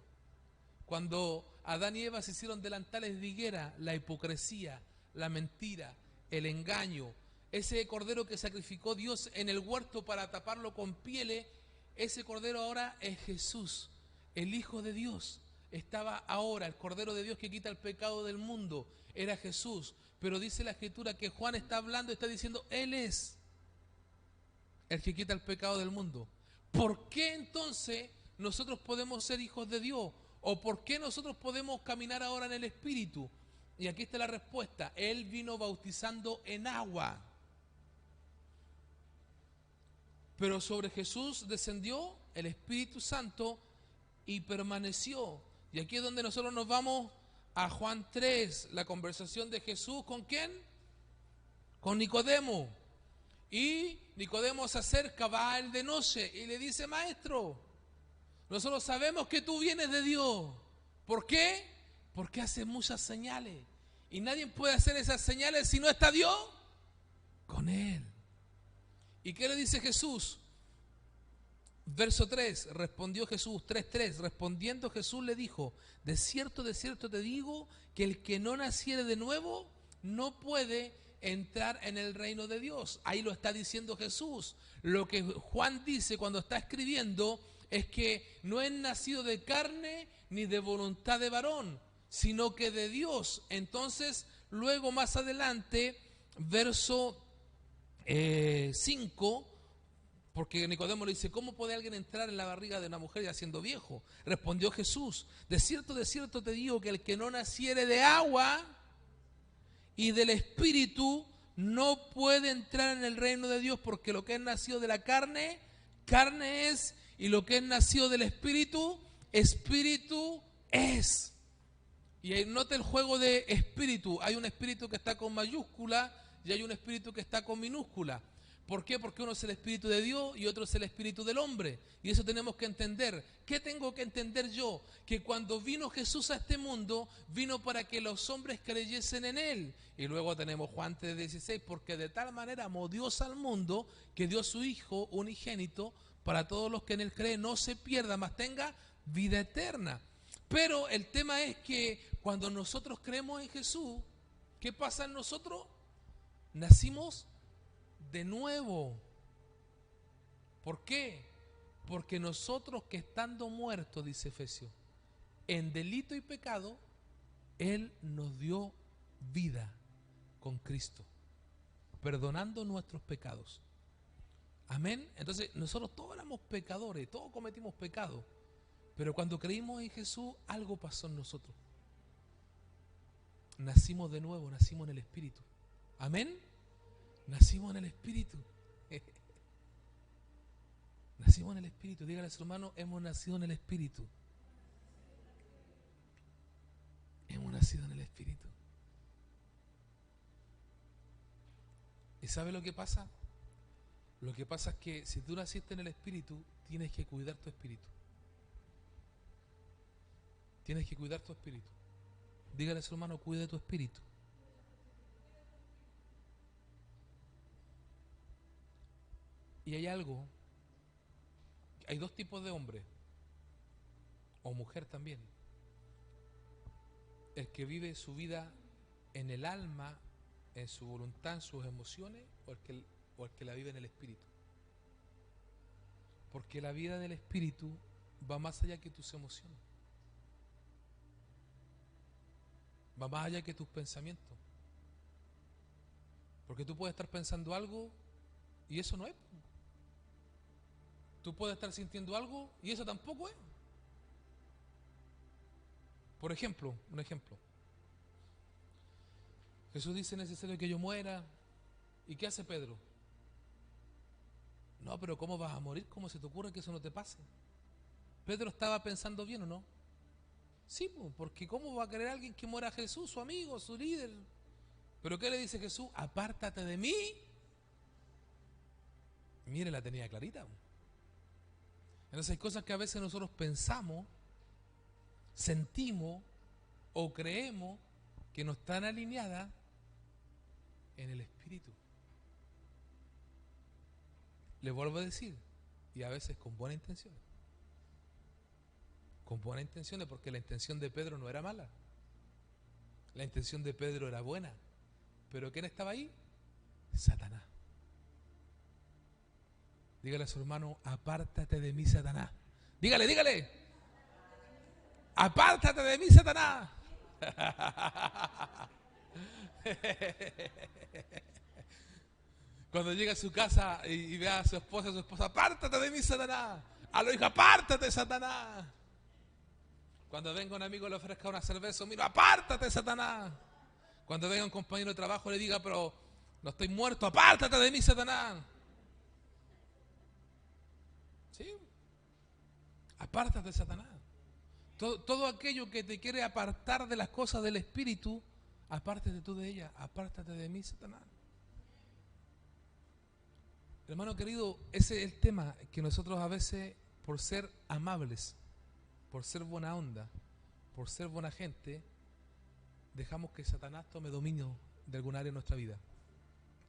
Cuando Adán y Eva se hicieron delantales de higuera, la hipocresía, la mentira, el engaño. Ese Cordero que sacrificó Dios en el huerto para taparlo con pieles, ese Cordero ahora es Jesús, el Hijo de Dios. Estaba ahora el Cordero de Dios que quita el pecado del mundo, era Jesús. Pero dice la Escritura que Juan está hablando, está diciendo, Él es el que quita el pecado del mundo. ¿Por qué entonces nosotros podemos ser hijos de Dios? ¿O por qué nosotros podemos caminar ahora en el Espíritu? Y aquí está la respuesta. Él vino bautizando en agua. Pero sobre Jesús descendió el Espíritu Santo y permaneció. Y aquí es donde nosotros nos vamos a Juan 3, la conversación de Jesús, ¿con quién? Con Nicodemo. Y Nicodemo se acerca, va él de noche y le dice, maestro, nosotros sabemos que tú vienes de Dios. ¿Por qué? Porque hace muchas señales. Y nadie puede hacer esas señales si no está Dios con él. ¿Y qué le dice Jesús? Verso 3, respondió Jesús, 3:3, respondiendo Jesús le dijo, de cierto te digo, que el que no naciere de nuevo no puede entrar en el reino de Dios. Ahí lo está diciendo Jesús. Lo que Juan dice cuando está escribiendo es que no es nacido de carne ni de voluntad de varón, sino que de Dios. Entonces, luego más adelante, verso 5, porque Nicodemo le dice, ¿cómo puede alguien entrar en la barriga de una mujer ya siendo viejo? Respondió Jesús, de cierto te digo que el que no naciere de agua y del Espíritu no puede entrar en el reino de Dios, porque lo que es nacido de la carne, carne es, y lo que es nacido del Espíritu, Espíritu es. Y ahí nota el juego de espíritu. Hay un espíritu que está con mayúscula y hay un espíritu que está con minúscula. ¿Por qué? Porque uno es el espíritu de Dios y otro es el espíritu del hombre. Y eso tenemos que entender. ¿Qué tengo que entender yo? Que cuando vino Jesús a este mundo, vino para que los hombres creyesen en Él. Y luego tenemos Juan 3:16, porque de tal manera amó Dios al mundo que dio a su Hijo unigénito para todos los que en Él creen, no se pierda, mas tenga vida eterna. Pero el tema es que cuando nosotros creemos en Jesús, ¿qué pasa en nosotros? Nacimos de nuevo. ¿Por qué? Porque nosotros que estando muertos, dice Efesios, en delito y pecado, Él nos dio vida con Cristo, perdonando nuestros pecados. Amén. Entonces nosotros todos éramos pecadores, todos cometimos pecado, pero cuando creímos en Jesús, algo pasó en nosotros. Nacimos de nuevo, nacimos en el Espíritu. Amén. Nacimos en el Espíritu. Nacimos en el Espíritu. Dígale a su hermano, hemos nacido en el Espíritu. Hemos nacido en el Espíritu. ¿Y sabe lo que pasa? Lo que pasa es que si tú naciste en el Espíritu, tienes que cuidar tu espíritu. Tienes que cuidar tu espíritu. Dígale a su hermano, cuide tu espíritu. Y hay algo, hay dos tipos de hombre, o mujer también. El que vive su vida en el alma, en su voluntad, en sus emociones, o el que la vive en el espíritu. Porque la vida del espíritu va más allá que tus emociones. Va más allá que tus pensamientos. Porque tú puedes estar pensando algo y eso no es. Tú puedes estar sintiendo algo y eso tampoco es. Por ejemplo, un ejemplo. Jesús dice: es necesario que yo muera. ¿Y qué hace Pedro? No, pero ¿cómo vas a morir? ¿Cómo se te ocurre que eso no te pase? ¿Pedro estaba pensando bien o no? Sí, porque ¿cómo va a querer alguien que muera a Jesús, su amigo, su líder? ¿Pero qué le dice Jesús? Apártate de mí. Mire, la tenía clarita. Entonces hay cosas que a veces nosotros pensamos, sentimos o creemos que no están alineadas en el espíritu. Le vuelvo a decir, y a veces con buenas intenciones. Con buenas intenciones, porque la intención de Pedro no era mala. La intención de Pedro era buena. ¿Pero quién estaba ahí? Satanás. Dígale a su hermano: apártate de mí, Satanás. Dígale, dígale. Apártate de mí, Satanás. Cuando llega a su casa y ve a su esposa, apártate de mí, Satanás. A los hijos, apártate, Satanás. Cuando venga un amigo y le ofrezca una cerveza, mira, apártate, Satanás. Cuando venga un compañero de trabajo y le diga: pero no estoy muerto, apártate de mí, Satanás. ¿Sí? Apártate, Satanás. Todo aquello que te quiere apartar de las cosas del espíritu, apártate tú de ella. Apártate de mí, Satanás. Hermano querido, ese es el tema, que nosotros a veces, por ser amables, por ser buena onda, por ser buena gente, dejamos que Satanás tome dominio de algún área de nuestra vida.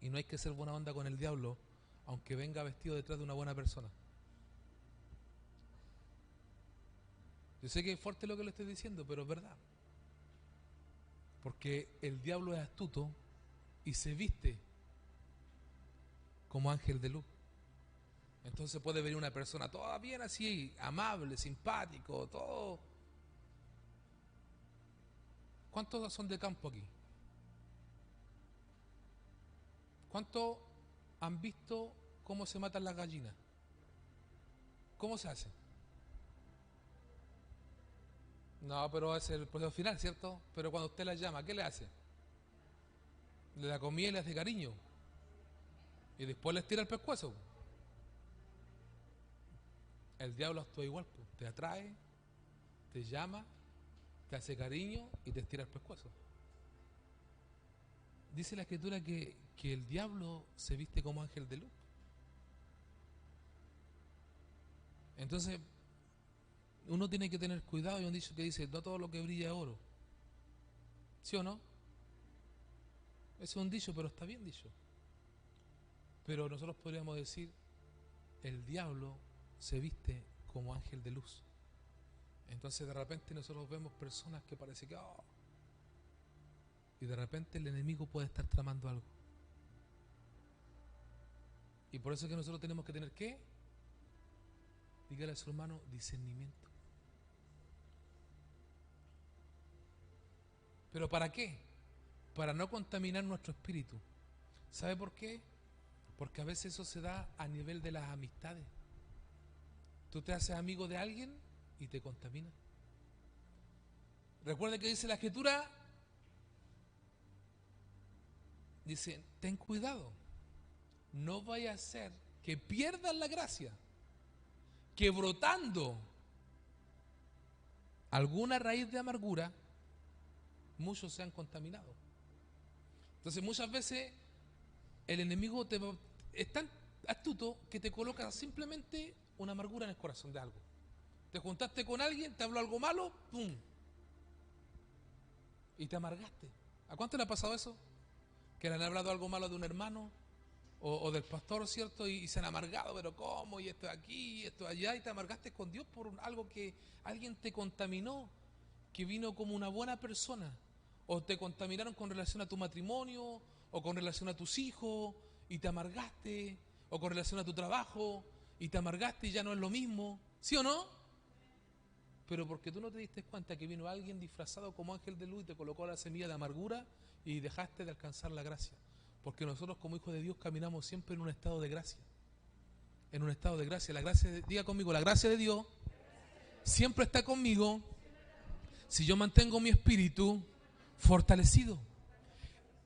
Y no hay que ser buena onda con el diablo, aunque venga vestido detrás de una buena persona. Yo sé que es fuerte lo que le estoy diciendo, pero es verdad. Porque el diablo es astuto y se viste como ángel de luz. Entonces puede venir una persona toda bien así, amable, simpático, todo. ¿Cuántos son de campo aquí? ¿Cuántos han visto cómo se matan las gallinas? ¿Cómo se hace? No, pero es el proceso final, ¿cierto? Pero cuando usted la llama, ¿qué le hace? Le da comida y le hace cariño. Y después les tira el pescuezo. El diablo actúa igual, pues. Te atrae, te llama te hace cariño y te estira el pescuezo. Dice la Escritura que el diablo se viste como ángel de luz. Entonces, uno tiene que tener cuidado. Hay un dicho que dice, no todo lo que brilla es oro. ¿Sí o no? Ese es un dicho, pero está bien dicho. Pero nosotros podríamos decir, el diablo se viste como ángel de luz. Entonces de repente nosotros vemos personas que parece que y de repente el enemigo puede estar tramando algo. Y por eso es que nosotros tenemos que tener ¿qué? Dígale a su hermano, discernimiento. ¿Pero para qué? Para no contaminar nuestro espíritu. ¿Sabe por qué? Porque a veces eso se da a nivel de las amistades. Tú te haces amigo de alguien y te contamina. Recuerda que dice la Escritura, dice, ten cuidado, no vaya a ser que pierdas la gracia, que brotando alguna raíz de amargura, muchos sean contaminados. Entonces muchas veces el enemigo es tan astuto que te coloca simplemente una amargura en el corazón de algo. Te juntaste con alguien, te habló algo malo, ¡pum! Y te amargaste. ¿A cuánto le ha pasado eso? Que le han hablado algo malo de un hermano o del pastor, ¿cierto? Y se han amargado, pero ¿cómo? Y esto aquí, y esto allá, y te amargaste con Dios por algo que alguien te contaminó, que vino como una buena persona, o te contaminaron con relación a tu matrimonio, o con relación a tus hijos, y te amargaste, o con relación a tu trabajo, y te amargaste y ya no es lo mismo, ¿sí o no? Pero porque tú no te diste cuenta que vino alguien disfrazado como ángel de luz y te colocó la semilla de amargura y dejaste de alcanzar la gracia. Porque nosotros como hijos de Dios caminamos siempre en un estado de gracia. En un estado de gracia. Diga conmigo, la gracia de Dios siempre está conmigo si yo mantengo mi espíritu fortalecido.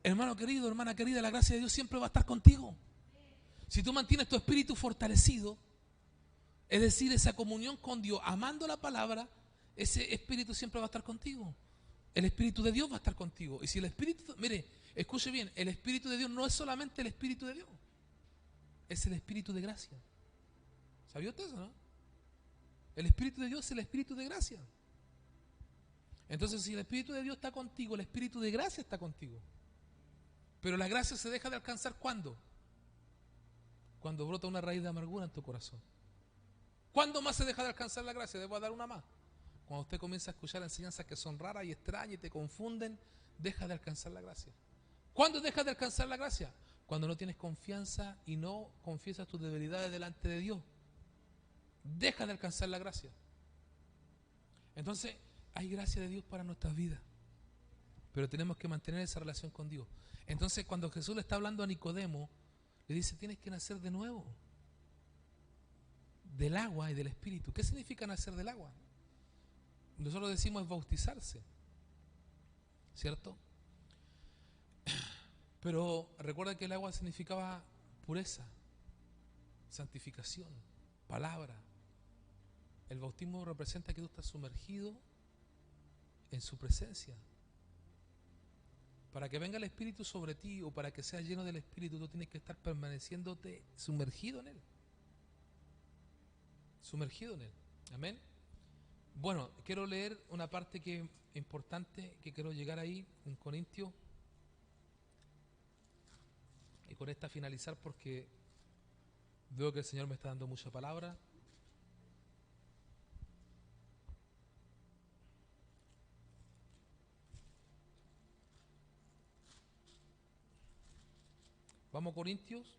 Hermano querido, hermana querida, la gracia de Dios siempre va a estar contigo. Si tú mantienes tu espíritu fortalecido, es decir, esa comunión con Dios, amando la palabra, ese espíritu siempre va a estar contigo. El espíritu de Dios va a estar contigo. Y si el espíritu, mire, escuche bien, el espíritu de Dios no es solamente el espíritu de Dios, es el espíritu de gracia. ¿Sabía usted eso, no? El espíritu de Dios es el espíritu de gracia. Entonces, si el espíritu de Dios está contigo, el espíritu de gracia está contigo. Pero la gracia se deja de alcanzar ¿cuándo? Cuando brota una raíz de amargura en tu corazón. ¿Cuándo más se deja de alcanzar la gracia? Debo dar una más. Cuando usted comienza a escuchar enseñanzas que son raras y extrañas y te confunden, deja de alcanzar la gracia. ¿Cuándo dejas de alcanzar la gracia? Cuando no tienes confianza y no confiesas tus debilidades delante de Dios. Deja de alcanzar la gracia. Entonces, hay gracia de Dios para nuestras vidas, pero tenemos que mantener esa relación con Dios. Entonces, cuando Jesús le está hablando a Nicodemo, le dice, tienes que nacer de nuevo, del agua y del Espíritu. ¿Qué significa nacer del agua? Nosotros decimos es bautizarse, ¿cierto? Pero recuerda que el agua significaba pureza, santificación, palabra. El bautismo representa que tú estás sumergido en su presencia. Para que venga el Espíritu sobre ti o para que seas lleno del Espíritu, tú tienes que estar permaneciéndote sumergido en Él. Sumergido en Él. Amén. Bueno, quiero leer una parte que es importante, que quiero llegar ahí en Corintios. Y con esta finalizar porque veo que el Señor me está dando mucha palabra. Vamos a Corintios.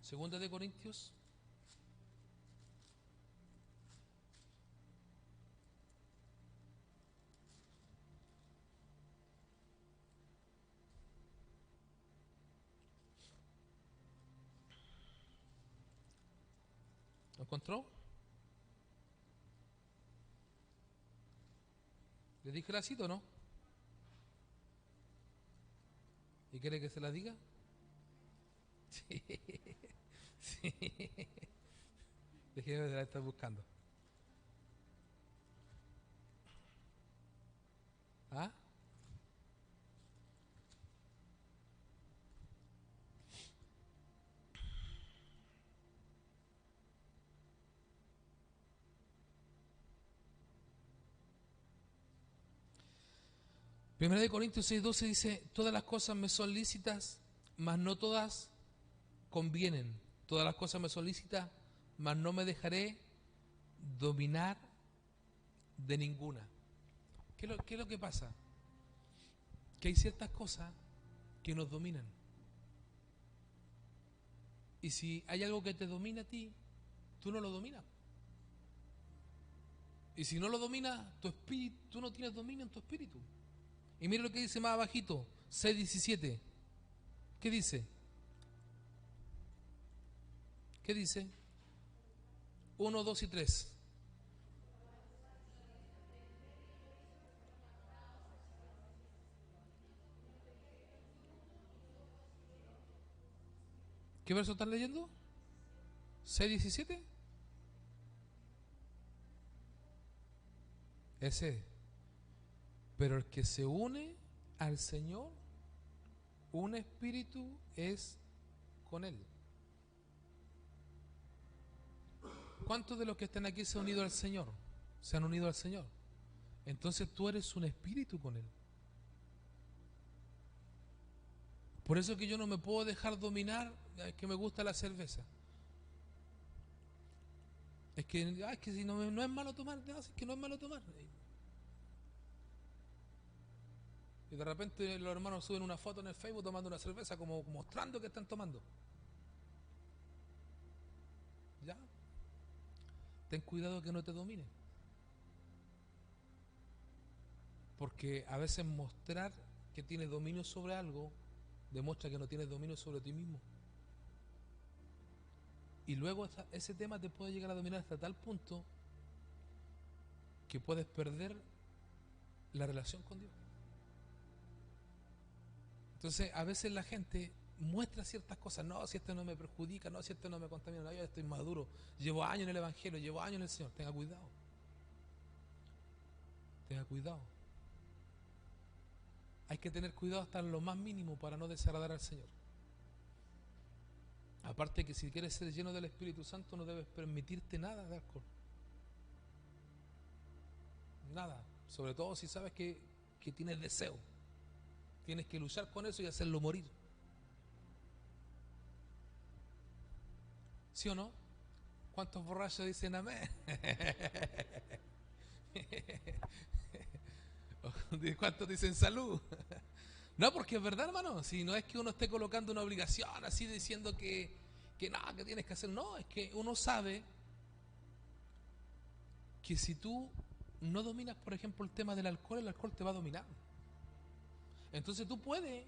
Segunda de Corintios. ¿Lo encontró? ¿Le dije la cita o no? ¿Y quiere que se la diga? Sí. Sí. Déjeme la estar buscando. 1 Corintios 6:12 dice: todas las cosas me son lícitas, mas no todas convienen. Todas las cosas me son lícitas, mas no me dejaré dominar de ninguna. ¿Qué es lo que pasa? Que hay ciertas cosas que nos dominan. Y si hay algo que te domina a ti, tú no lo dominas. Y si no lo dominas, tu espíritu, tú no tienes dominio en tu espíritu. Y mira lo que dice más abajito, 6:17. ¿Qué dice? ¿Qué dice? 1, 2 y 3. ¿Qué verso estás leyendo? 6:17. Ese. Pero el que se une al Señor, un espíritu es con Él. ¿Cuántos de los que están aquí se han unido al Señor? Se han unido al Señor. Entonces tú eres un espíritu con Él. Por eso que yo no me puedo dejar dominar, es que me gusta la cerveza. Es que si no, no es malo tomar, no, es que no es malo tomar. Y de repente los hermanos suben una foto en el Facebook tomando una cerveza, como mostrando que están tomando. ¿Ya? Ten cuidado que no te domine. Porque a veces mostrar que tienes dominio sobre algo demuestra que no tienes dominio sobre ti mismo. Y luego ese tema te puede llegar a dominar hasta tal punto que puedes perder la relación con Dios. Entonces a veces la gente muestra ciertas cosas: no, si esto no me perjudica, no, si esto no me contamina, no, yo estoy maduro, llevo años en el Evangelio, llevo años en el Señor. Tenga cuidado. Tenga cuidado. Hay que tener cuidado hasta en lo más mínimo para no desagradar al Señor. Aparte que si quieres ser lleno del Espíritu Santo no debes permitirte nada de alcohol. Nada. Sobre todo si sabes que tienes deseo. Tienes que luchar con eso y hacerlo morir. ¿Sí o no? ¿Cuántos borrachos dicen amén? ¿Cuántos dicen salud? No, porque es verdad, hermano. Si no es que uno esté colocando una obligación así diciendo que no, que tienes que hacer. No, es que uno sabe que si tú no dominas, por ejemplo, el tema del alcohol, el alcohol te va a dominar. Entonces tú puedes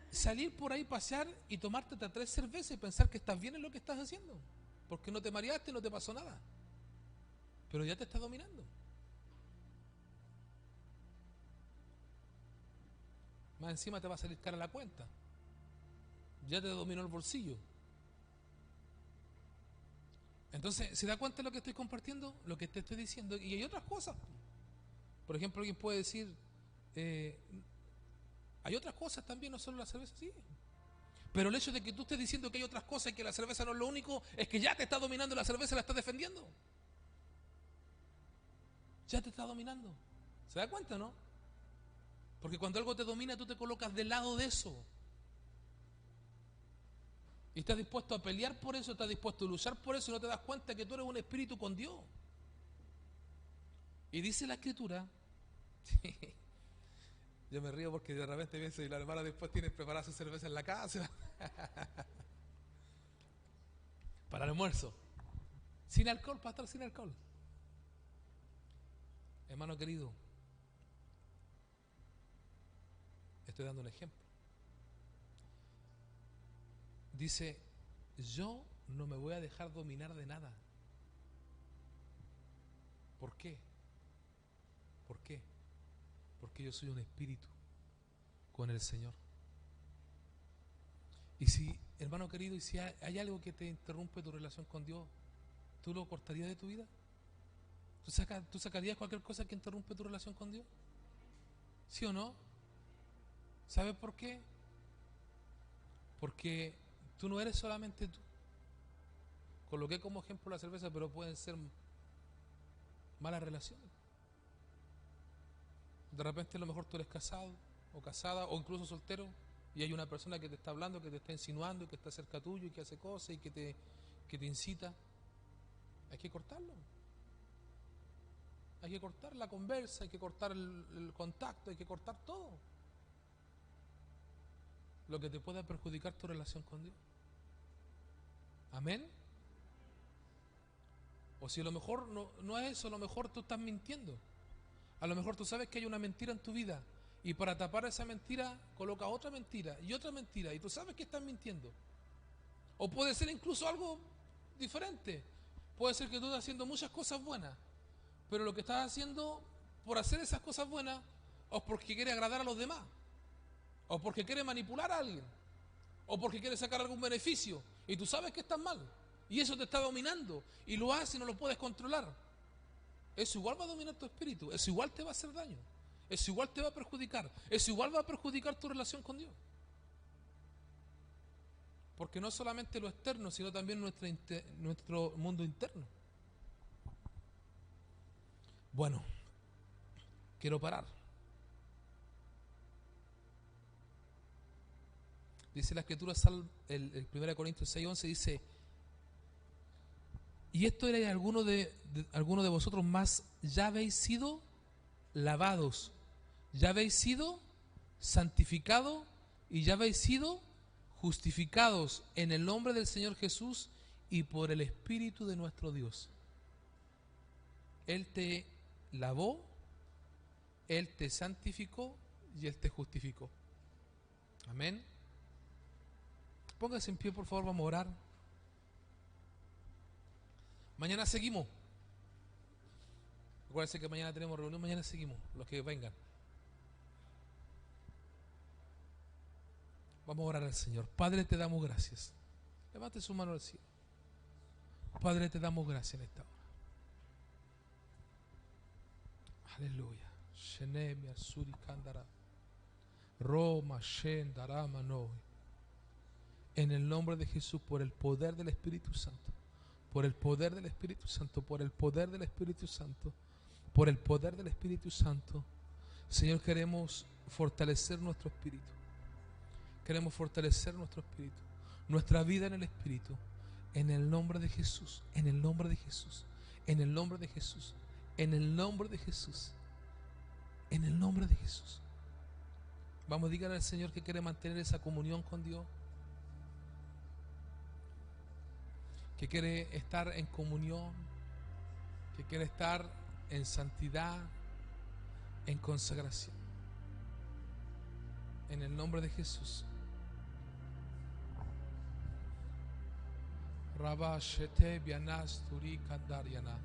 salir por ahí, pasear y tomarte hasta 3 cervezas y pensar que estás bien en lo que estás haciendo, porque no te mareaste, no te pasó nada, pero ya te está dominando. Más encima te va a salir cara la cuenta. Ya te dominó el bolsillo. Entonces, ¿se da cuenta de lo que estoy compartiendo? Lo que te estoy diciendo. Y hay otras cosas. Por ejemplo, alguien puede decir, hay otras cosas también, no solo la cerveza, sí. Pero el hecho de que tú estés diciendo que hay otras cosas y que la cerveza no es lo único, es que ya te está dominando la cerveza y la estás defendiendo. Ya te está dominando. ¿Se da cuenta, no? Porque cuando algo te domina, tú te colocas del lado de eso. Y estás dispuesto a pelear por eso, estás dispuesto a luchar por eso, y no te das cuenta que tú eres un espíritu con Dios. Y dice la Escritura, yo me río porque de repente pienso, y la hermana después tiene preparada su cerveza en la casa para el almuerzo. Sin alcohol, pastor, sin alcohol. Hermano querido, estoy dando un ejemplo. Dice, yo no me voy a dejar dominar de nada. ¿Por qué? ¿Por qué? Porque yo soy un espíritu con el Señor. Y si, hermano querido, y si hay algo que te interrumpe tu relación con Dios, ¿tú lo cortarías de tu vida? ¿Tú sacarías cualquier cosa que interrumpe tu relación con Dios? ¿Sí o no? ¿Sabes por qué? Porque tú no eres solamente tú. Coloqué como ejemplo la cerveza, pero pueden ser malas relaciones. De repente a lo mejor tú eres casado o casada o incluso soltero y hay una persona que te está hablando, que te está insinuando, que está cerca tuyo y que hace cosas y que te incita. Hay que cortarlo. Hay que cortar la conversa, hay que cortar el contacto, hay que cortar todo lo que te pueda perjudicar tu relación con Dios. Amén. O si a lo mejor no es eso, a lo mejor tú estás mintiendo. A lo mejor tú sabes que hay una mentira en tu vida y para tapar esa mentira coloca otra mentira y tú sabes que estás mintiendo. O puede ser incluso algo diferente. Puede ser que tú estás haciendo muchas cosas buenas, pero lo que estás haciendo por hacer esas cosas buenas o porque quieres agradar a los demás, o porque quieres manipular a alguien, o porque quieres sacar algún beneficio y tú sabes que estás mal y eso te está dominando y lo haces y no lo puedes controlar. Eso igual va a dominar tu espíritu, eso igual te va a hacer daño, eso igual te va a perjudicar, eso igual va a perjudicar tu relación con Dios. Porque no solamente lo externo, sino también nuestro mundo interno. Bueno, quiero parar. Dice la Escritura, el 1 Corintios 6:11 dice: y esto era alguno de vosotros más, ya habéis sido lavados, ya habéis sido santificados y ya habéis sido justificados en el nombre del Señor Jesús y por el Espíritu de nuestro Dios. Él te lavó, Él te santificó y Él te justificó. Amén. Póngase en pie, por favor, vamos a orar. Mañana seguimos. Acuérdense que mañana tenemos reunión, mañana seguimos, los que vengan. Vamos a orar al Señor. Padre, te damos gracias. Levante su mano al cielo. Padre, te damos gracias en esta hora. Aleluya. Shenemia suri kandara. Roma shen darama no. En el nombre de Jesús, por el poder del Espíritu Santo. Por el poder del Espíritu Santo. Por el poder del Espíritu Santo. Por el poder del Espíritu Santo. Señor, queremos fortalecer nuestro espíritu. Queremos fortalecer nuestro espíritu, nuestra vida en el Espíritu, en el nombre de Jesús, en el nombre de Jesús, en el nombre de Jesús, en el nombre de Jesús, en el nombre de Jesús. Vamos a decirle al Señor que quiere mantener esa comunión con Dios, que quiere estar en comunión, que quiere estar en santidad, en consagración. En el nombre de Jesús. Rabba Shete Bianas Turi Kandariana.